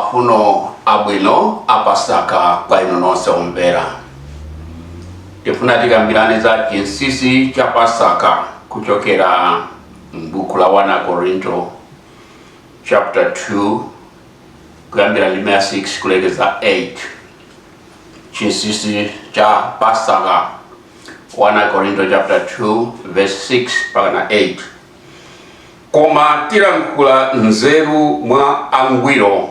mafuno abwino apasaka kwa inu nonse omvera. Tifuna tikambirane za Chinsinsi Cha Pasaka kuchokera m'buku la 1 Korinto chapter 2 kuyambira ndime 6 kulekeza 8. Chinsinsi Cha Pasaka 1 Korinto chapter 2 verse 6 mpaka 8. Koma tilankhula nzeru mwa angwiro,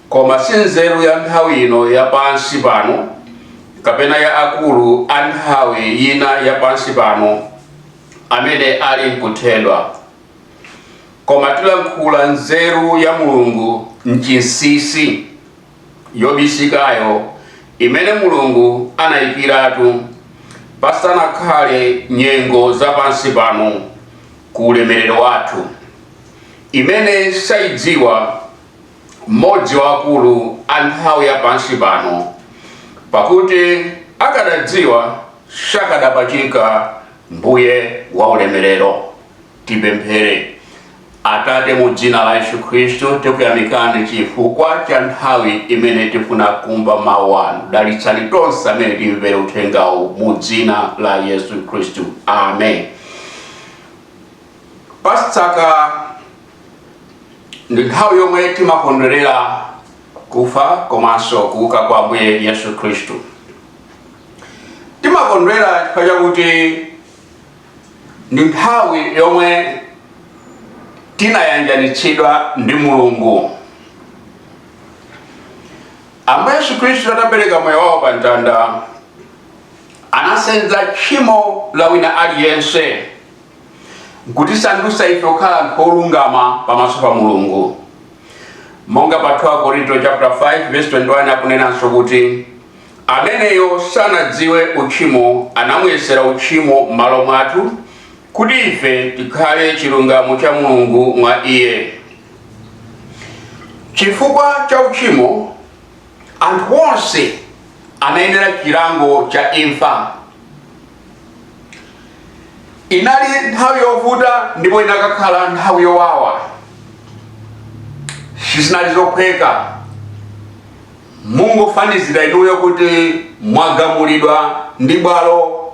koma si nzeru ya nthawi ino ya pansi pano, kapena ya akulu a nthawi ina ya pansi pano amene ali nkuthedwa. Koma tilankhula nzeru ya Mulungu m'chinsinsi yobisikayo, imene Mulungu anayikiratu pasanakhale nyengo za pansi pano ku ulemerero wathu, imene saidziwa mmodzi wa akulu a nthawi ya pansi pano, pakuti akadadziwa sakadapachika Mbuye wa ulemerero. Tipemphere. Atate, mu dzina la Yesu Khristu tikuyamikani chifukwa cha nthawi imene tifuna kumva mawu anu. Dalitsani tonse amene timvere uthengawu mu dzina la Yesu Khristu. Amen. Pasaka ndi nthawi yomwe timakondwerera kufa komanso kuuka kwa Ambuye Yesu Khristu. Timakondwerera chifukwa chakuti ndi nthawi yomwe tinayanjanitsidwa ndi Mulungu. Ambuye Yesu Khristu atapereka moyo wawo pa mtanda, anasenza tchimo la wina aliyense nkutisandutsa ife kukhala anthu olungama pamaso pa Mulungu. Monga pa 2 Korinto chapter 5 verse 21 akunenanso kuti ameneyo sanadziwe uchimo anamuyesera uchimo m'malo mwathu, kuti ife tikhale chilungamo cha Mulungu mwa iye. Chifukwa cha uchimo anthu onse anayenera chilango cha imfa. Inali nthawi yovuta ndipo inakakhala nthawi yowawa, sizinali zophweka. Mungofanizira inuyo kuti mwagamulidwa ndi bwalo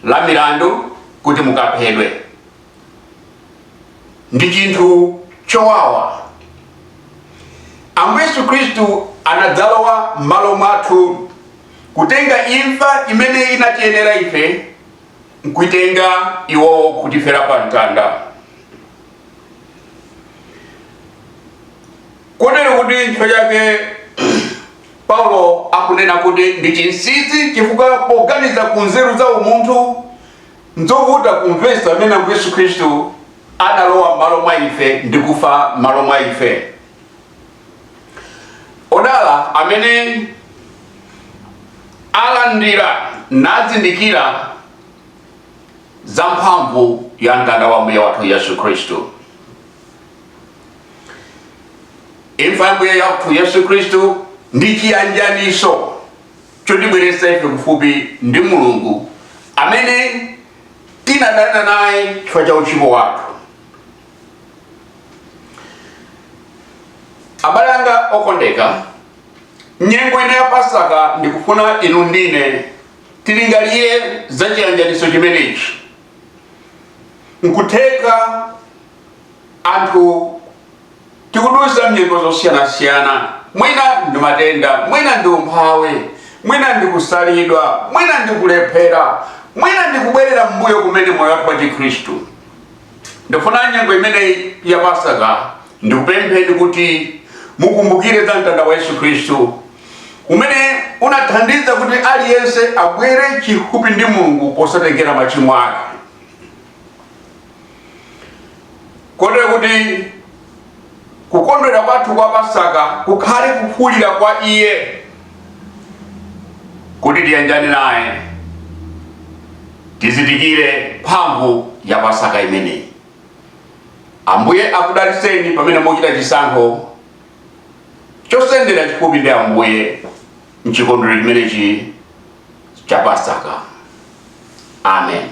la milandu kuti mukaphedwe. Ndi chinthu chowawa. Ambuye Yesu Khristu anadzalowa m'malo mwathu kutenga imfa imene inatiyenera ife, nkuitenga iwo kutifera pa mtanda. Kotero kuti chifukwa chake Paulo akunena kuti ndi chinsinsi chifukwa poganiza ku nzeru za umunthu nzovuta kumvetsa amene Ambuye Yesu Khristu analowa m'malo mwa ife ndi kufa m'malo mwa ife. Odala amene alandira nazindikira za mphamvu ya mtanda wa Mbuye wathu Yesu Khristu. Imfa ya Mbuye wathu Yesu Khristu ndi chiyanjaniso chotibweretsa ife kufupi ndi Mulungu amene tinadana naye chifukwa cha uchimo wathu. Abale anga okondeka, nyengo ino ya Pasaka ndikufuna inu ndine tilingalire za chiyanjaniso chimenechi. Nkutheka anthu tikudusa mnyengo zosiyana-siyana, mwina ndi matenda, mwina ndi umphawi, mwina ndi kusalidwa, mwina ndi kulephera, mwina ndi kubwerera mbuyo kumene moyo wathu wa Chikhristu. Ndifuna nyengo imene ya Pasaka ndikupempheni kuti mukumbukire za mtanda wa Yesu Khristu umene unathandiza kuti aliyense abwere chifupi ndi Mulungu posatengera machimo ake. Kotero kuti kukondwera kwathu kwa Pasaka kukhale kuphulira kwa iye kuti tiyanjane naye, tizindikire mphamvu ya Pasaka imeneyi. Ambuye akudalitseni pamene muchita chisankho chosendera chifupi ndi Ambuye m'chikondwerero chimenechi cha Pasaka. Amen.